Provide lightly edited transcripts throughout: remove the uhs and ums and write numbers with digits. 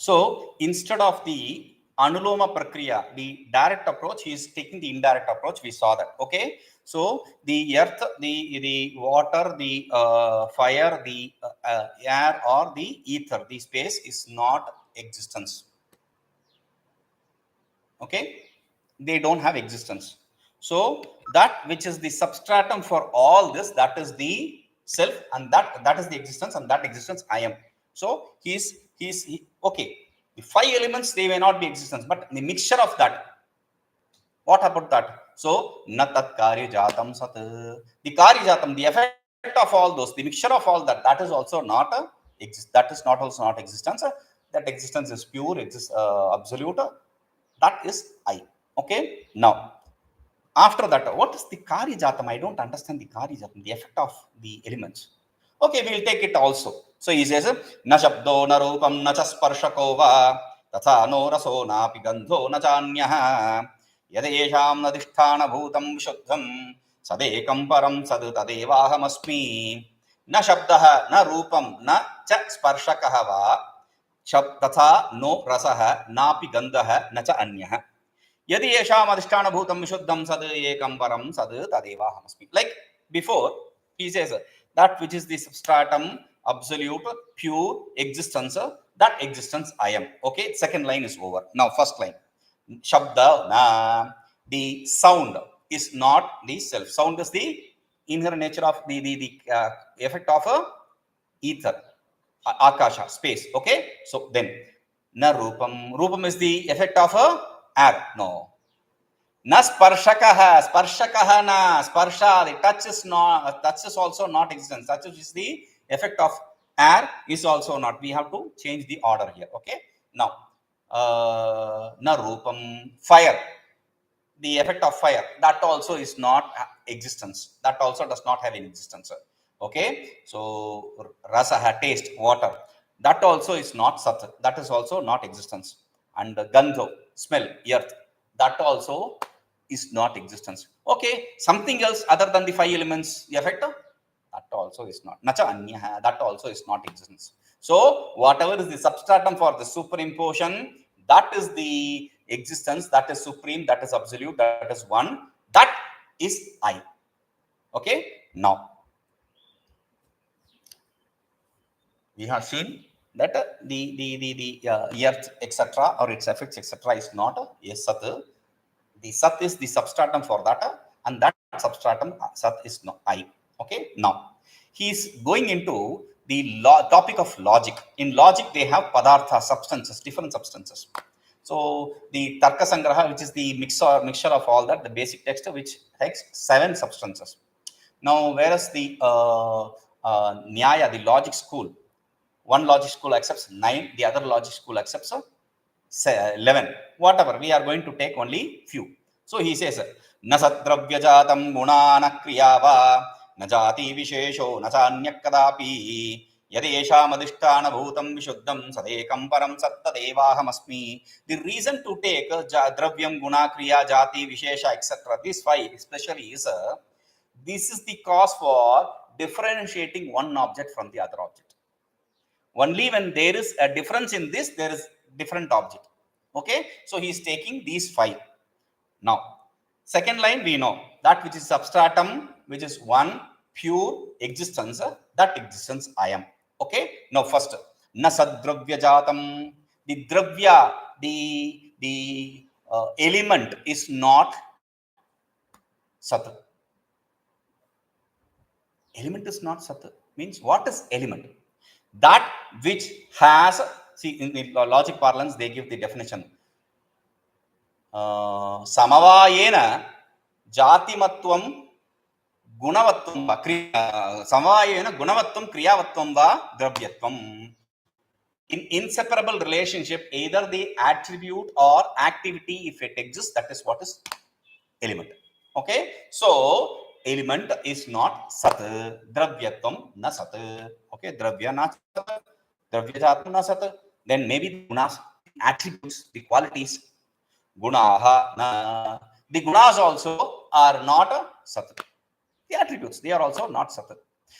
So instead of the anuloma prakriya, the direct approach, he is taking the indirect approach. We saw that. Okay, so the earth, the water, the fire, the air or the ether, the space is not existence. Okay, they don't have existence. So that which is the substratum for all this, that is the self, and that is the existence, and that existence I am. So he's okay, the 5 elements, they may not be existence, but the mixture of that, what about that? So na tatkāryajātam sat, the karyajatam, the effect of all those, the mixture of all that, that is also not that is not also not existence. That existence is pure, absolute, that is I. Okay, now after that, what is the karyajatam? I don't understand the karyajatam, the effect of the elements. Okay, we will take it also. So he says, na śabdo na rūpaṃ na sparśako va tathā no raso nāpi gandho na chānyah yadeṣāmadhiṣṭhānabhūtaṃ viśuddhaṃ sadekaṃ paraṃ sattadevāhamasmi na śabdah na rūpaṃ na ca sparśakah va tathā no rasah nāpi gandhah na ca anyah yadeṣāmadhiṣṭhānabhūtaṃ viśuddhaṃ sadekaṃ paraṃ sattadevāhamasmi. Like before, he says that which is the substratum, absolute, pure existence, that existence I am. Okay, second line is over. Now first line, śabdo na, the sound is not the self. Sound is the inherent nature of the effect of a ether, akasha, space. Okay, so then na rūpaṃ, rūpaṃ is the effect of a air. No, na sparśakah, sparśakah na, sparsha, the touch is not, touch is also not existence. Touch is the effect of air, is also not. We have to change the order here. Okay, now na rūpaṃ, fire, the effect of fire, that also is not existence, that also does not have any existence. Okay, so rasaha, taste, water, that also is not sat, that is also not existence. And gandho, smell, earth, that also is not existence. Okay, something else other than the 5 elements, the effect, that also is not. Nacha anyah, that also is not existence. So whatever is the substratum for the superimposition, that is the existence, that is supreme, that is absolute, that is one, that is I. Okay, now we have seen that the earth, etc., or its effects, etc., is not a sat. The sat is the substratum for that, and that substratum sat is not I. Okay, now he is going into the topic of logic. In logic, they have padartha, substances, different substances. So the tarka sangraha, which is the mixture of all that, the basic text, which takes 7 substances. Now, whereas the nyaya, the logic school, one logic school accepts 9, the other logic school accepts 11. Whatever, we are going to take only few. So he says, na sadravyajātam gunāna kriyāvā na jāti vishesho na chānyak kadapi yadeṣāmadhiṣṭhānabhūtaṃ viśuddhaṃ sadekaṃ paraṃ sattadevāhamasmi. The reason to take dravyam, guna, kriya, jati, vishesha, etc., these 5 especially is, this is the cause for differentiating one object from the other object. Only when there is a difference in this, there is different object. Okay, so he is taking these 5. Now second line, we know that which is substratum, which is one pure existence, that existence I am. Okay, now first, na sadravyajātam, the dravya, the element is not sat. Element is not sat means, what is element? That which has, see, in the logic parlance, they give the definition. Samavayena jātimatvam gunavatvam va, samavayena gunavatvam kriyavatvam va dravyatvam. In inseparable relationship, either the attribute or activity, if it exists, that is what is element. Okay, so element is not sat, dravyatvam na sat. Okay, dravya na sat, dravyajātam na sat. Then maybe the gunas, attributes, the qualities, gunaha na, the gunas also are not sat. The attributes, they are also not sat.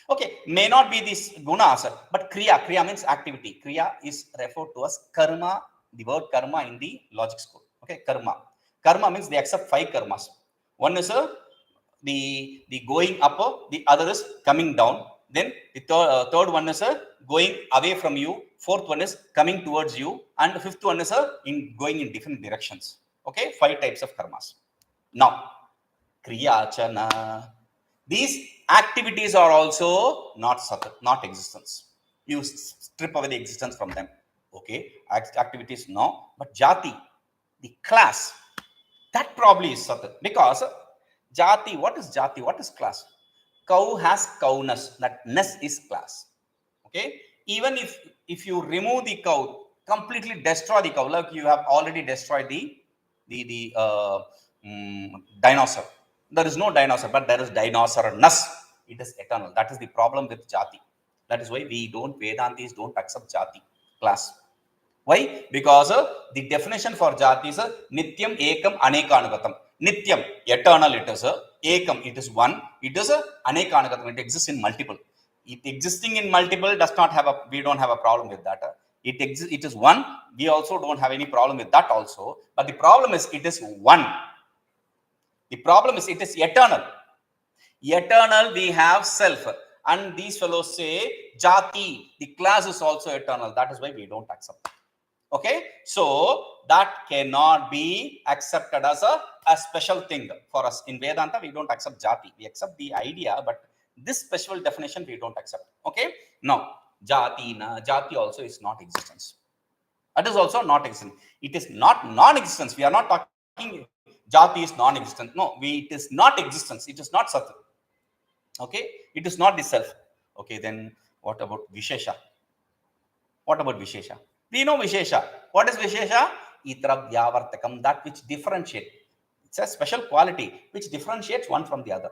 Okay, may not be these gunas, but kriya means activity. Kriya is referred to as karma, the word karma in the logic school. Okay, karma means they accept 5 karmas. One is the going up, the other is coming down, then the third one is going away from you, fourth one is coming towards you, and the fifth one is in going in different directions. Okay, 5 types of karmas. Now kriyachana, these activities are also not sat, not existence. You strip away the existence from them. Okay, activities no, but jati, the class, that probably is sat, because jati, what is jati? What is class? Cow has cowness. That ness is class. Okay. Even if you remove the cow, completely destroy the cow, like you have already destroyed the dinosaur. There is no dinosaur, but there is dinosaurness. It is eternal. That is the problem with jati. That is why we don't, Vedantis don't accept jati, class. Why? Because the definition for jati is nityam ekam anekanugatam. Nityam, eternal it is. Ekam, it is one. It is anekanugatam. It exists in multiple. It existing in multiple does not have we don't have a problem with that. It is one. We also don't have any problem with that also. But the problem is it is one. The problem is it is eternal. Eternal, we have self. And these fellows say jati, the class is also eternal. That is why we don't accept it. Okay, so that cannot be accepted as a special thing for us. In Vedanta, we don't accept jati. We accept the idea, but this special definition we don't accept. Okay, now jati also is not existence. That is also not existence. It is not non-existence. We are not talking jati is non-existent. No, it is not existence. It is not sat. Okay, it is not the self. Okay, then what about vishesha? What about vishesha? We know vishesha. What is vishesha? Itara vyavartakam, that which differentiate. It's a special quality which differentiates one from the other.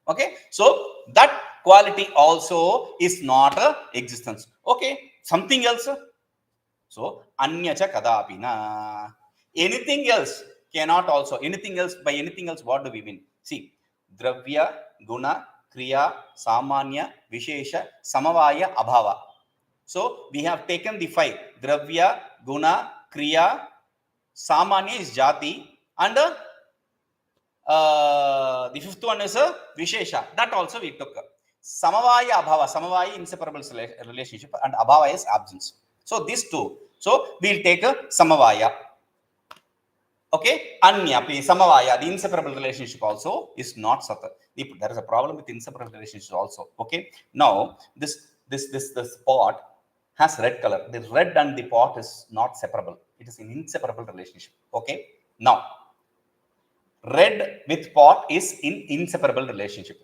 Okay, so that quality also is not existence. Okay, something else. So anyacha kadapina. Anything else cannot also. Anything else, by anything else, what do we mean? See, dravya, guna, kriya, samanya, vishesha, samavaya, abhava. So we have taken the 5. Dravya, guna, kriya, samanya is jati, and the 5th one is vishesha. That also we took. Samavaya, abhava. Samavaya, inseparable relationship, and abhava is absence. So these 2. So we'll take samavaya. Okay, anyapi, samavaya, the inseparable relationship also is not sat. There is a problem with inseparable relationships also. Okay, now this pot has red color. The red and the pot is not separable. It is an inseparable relationship. Okay, now red with pot is in inseparable relationship.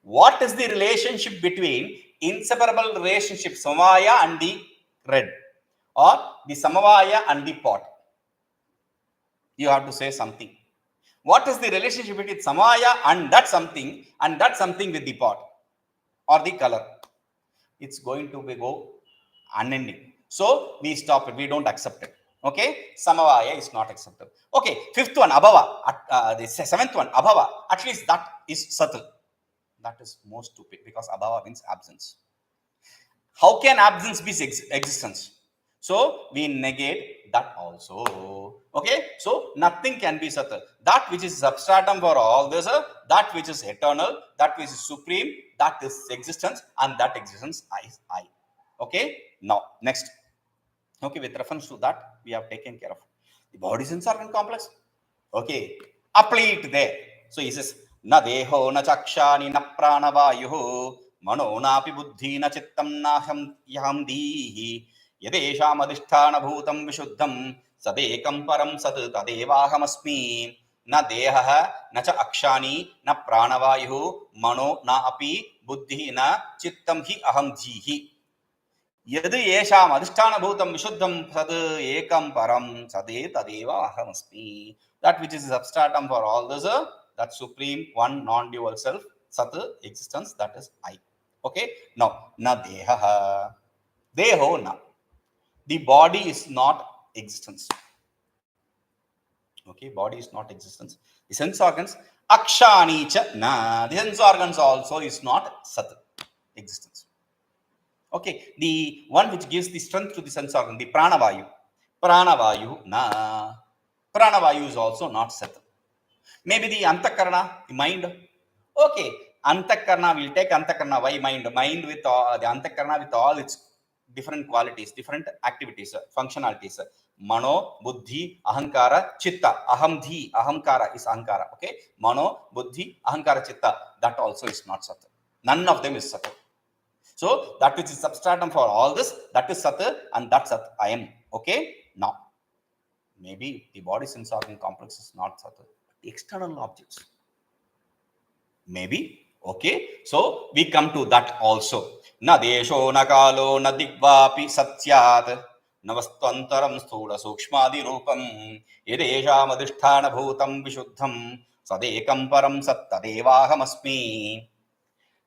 What is the relationship between inseparable relationship samavaya and the red, or the samavaya and the pot? You have to say something. What is the relationship between samavaya and that something with the pot or the color? It's going to go unending. So we stop it. We don't accept it. Okay, samavaya is not accepted. Okay, 5th one abhava. The 7th one abhava. At least that is sat. That is most stupid, because abhava means absence. How can absence be existence? So we negate that also. Okay, so nothing can be sat. That which is substratum for all this, that which is eternal, that which is supreme, that is existence, and that existence is I. Okay, now next. Okay, with reference to that, we have taken care of the body sense organ complex. Okay, apply it there. So he says, na deho na chakshani na pranavayuhu mano nāpi buddhi na chittam na yam dihi yadeṣāmadhiṣṭhānabhūtaṃ viśuddhaṃ sadekaṃ paraṃ sattadevāhamasmi na deha na cha akshani na pranavayuhu mano nāpi buddhi na chittam hi aham dhihi yadeṣāmadhiṣṭhānabhūtaṃ viśuddhaṃ sadekaṃ paraṃ sattadevāhamasmi. That which is substratum for all this, that supreme one non-dual self, sat, existence, that is I. Okay, now na deha, deho na. The body is not existence. Okay, body is not existence. The sense organs, akshani cha na. The sense organs also is not sat. existence. Okay, the one which gives the strength to the sense organ, the pranavayu. Pranavayu na. Pranavayu is also not sat. Maybe the antakarana, the mind. Okay, antakarana, we'll take antakarana. Why mind? Mind with all, the antakarana with all its different qualities, different activities, functionalities. Mano, buddhi, ahankara, chitta. Ahamdhi, ahamkara is ahankara. Okay, mano, buddhi, ahankara, chitta. That also is not sat. None of them is sat. So that which is substratum for all this, that is sat, and that sat I am. Okay, now maybe the body sense organ complex is not sat. The external objects. Maybe. Okay, so we come to that also. Na desho na kalo na digvapi satyat navastvantaram sthula sukshmadi rūpaṃ yadeṣāmadhiṣṭhānabhūtaṃ viśuddhaṃ sadekaṃ paraṃ sattadevāhamasmi.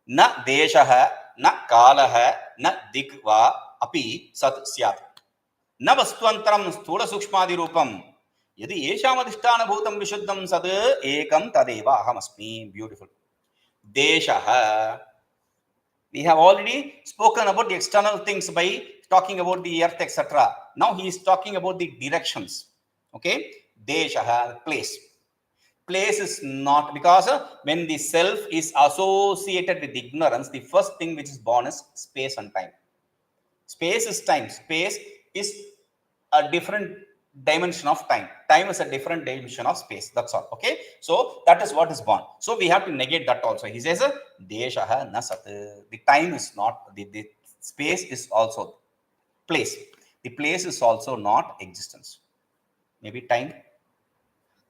Na deshaha na kalaha na digva api sat syat na vastvantaram sthula sukshmadi rūpaṃ yadi yadeṣāmadhiṣṭhānabhūtaṃ viśuddhaṃ sadekaṃ tathā. Beautiful. Deshaha. We have already spoken about the external things by talking about the earth, etc. Now he is talking about the directions. Okay, deshaha, place. Place is not, because when the self is associated with ignorance, the first thing which is born is space and time. Space is time. Space is a different dimension of time. Time is a different dimension of space. That's all. Okay. So that is what is born. So we have to negate that also. He says, deshaha na sat. The time is not, the space is also place. The place is also not existence. Maybe time.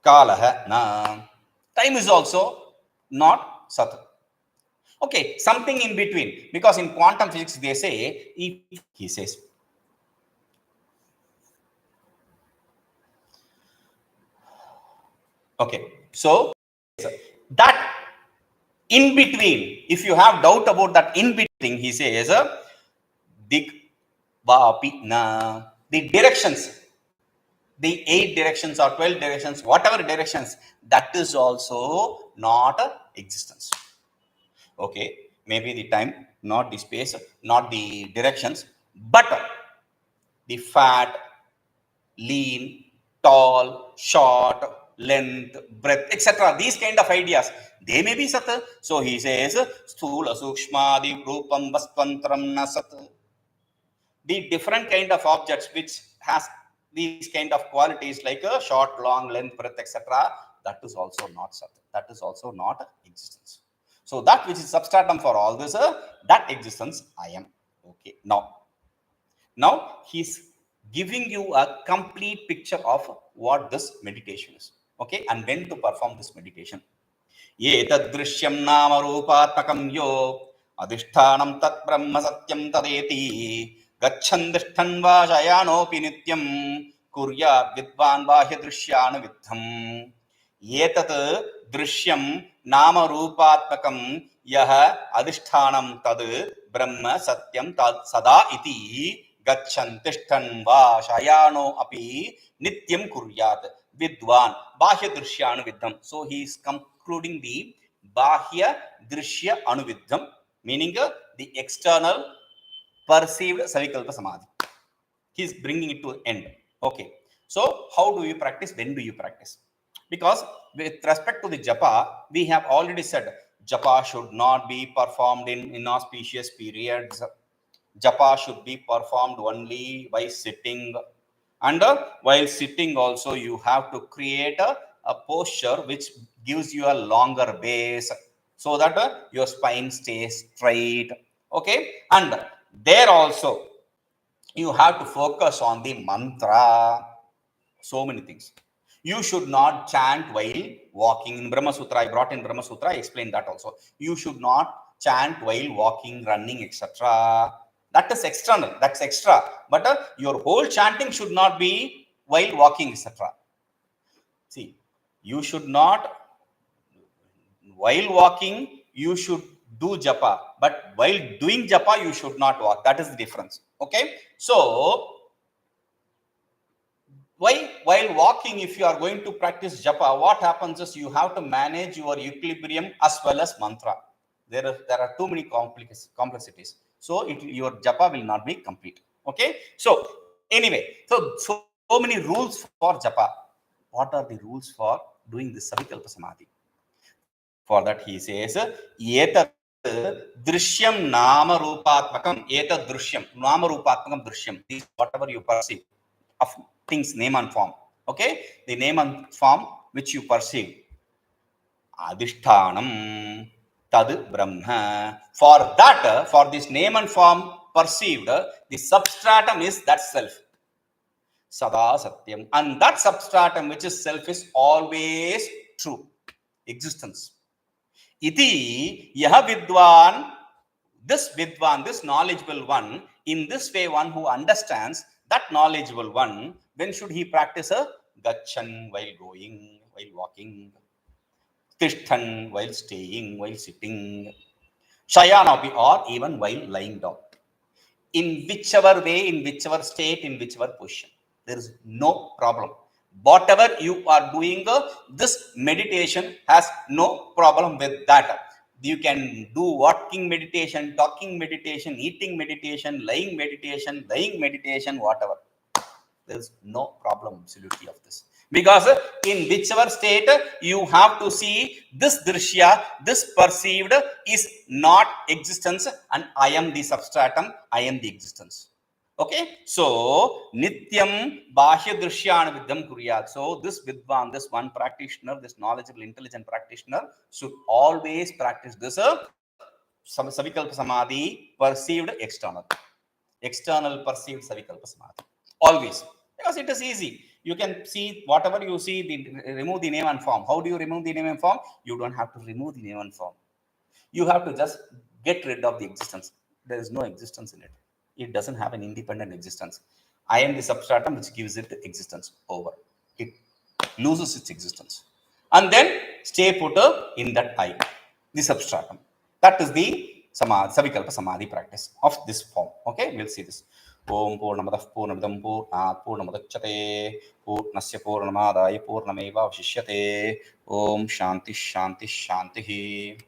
Kalaha na. Time is also not sat. Okay, something in between. Because in quantum physics, they say, if he says, okay, so that in between, if you have doubt about that in between, he says, digvapi na. The directions, the 8 directions or 12 directions, whatever directions, that is also not existence. Okay, maybe the time, not the space, not the directions, but the fat, lean, tall, short, length, breadth, etc. These kind of ideas, they may be sat. So he says, sthula sukshmadi rūpaṃ vastvantaram na sat. The different kind of objects which has these kind of qualities like a short, long, length, breadth, etc. That is also not sat. That is also not existence. So that which is substratum for all this, that existence I am. Okay. Now he's giving you a complete picture of what this meditation is. Okay, and when to perform this meditation. Etadrishyam nāmarūpātmakam yo adhiṣṭhānaṃ tat brahma satyam tadeti gacchantishṭhan vāshayanopi nityam kuryāt vidvān bāhyadrishyāna viddham. Etat drishyam nāmarūpātmakam yah adhiṣṭhānaṃ tad brahma satyam tad sada iti gacchantishṭhan vāshayano api nityam kuryāt vidvān bāhyadrishyāna viddham. So he is concluding the bahya drishya anuviddham, meaning the external perceived savikalpa samadhi. He is bringing it to end. Okay. So how do you practice? When do you practice? Because with respect to the japa, we have already said japa should not be performed in inauspicious periods. Japa should be performed only by sitting. And while sitting also, you have to create a posture which gives you a longer base so that your spine stays straight. Okay. And there also, you have to focus on the mantra. So many things. You should not chant while walking. In Brahma Sutra, I brought in Brahma Sutra, I explained that also. You should not chant while walking, running, etc. That is external, that's extra. But your whole chanting should not be while walking, etc. See, you should not, while walking, you should do japa. But while doing japa, you should not walk. That is the difference. Okay. So, while walking, if you are going to practice japa, what happens is you have to manage your equilibrium as well as mantra. there are too many complexities. So your japa will not be complete. Okay. So anyway, so many rules for japa. What are the rules for doing this savikalpa samadhi? For that he says, etat drishyam nāmarūpātmakam, etat drishyam nāmarūpātmakam drishyam. This whatever you perceive of things, name and form. Okay, the name and form which you perceive. Adhiṣṭhānaṃ tad brahma. For that, for this name and form perceived, the substratum is that self. Sada satyam. And that substratum which is self is always true. Existence. Iti yaha vidwan, this knowledgeable one, in this way one who understands that knowledgeable one, when should he practice a gachan, while going, while walking, tishthan, while staying, while sitting, shayanapi, or even while lying down. In whichever way, in whichever state, in whichever position, there is no problem. Whatever you are doing, this meditation has no problem with that. You can do walking meditation, talking meditation, eating meditation, lying meditation, whatever. There is no problem absolutely of this. Because in whichever state you have to see this drishya, this perceived is not existence, and I am the substratum, I am the existence. Okay, so nityam bahya drishyāna viddham kuryāt. So this vidvan, this one practitioner, this knowledgeable, intelligent practitioner should always practice this savikalpa samadhi, perceived external perceived savikalpa samadhi. Always, because it is easy. You can see whatever you see, remove the name and form. How do you remove the name and form? You don't have to remove the name and form. You have to just get rid of the existence. There is no existence in it. It doesn't have an independent existence. I am the substratum which gives it existence. Over. It loses its existence. And then stay put in that I, the substratum. That is the savikalpa samadhi practice of this form. Okay, we'll see this. Om purnamadah purnamidam purnat purnamudachyate purnasya purnamadaya purnameva vasishyate. Om shanti shanti shanti.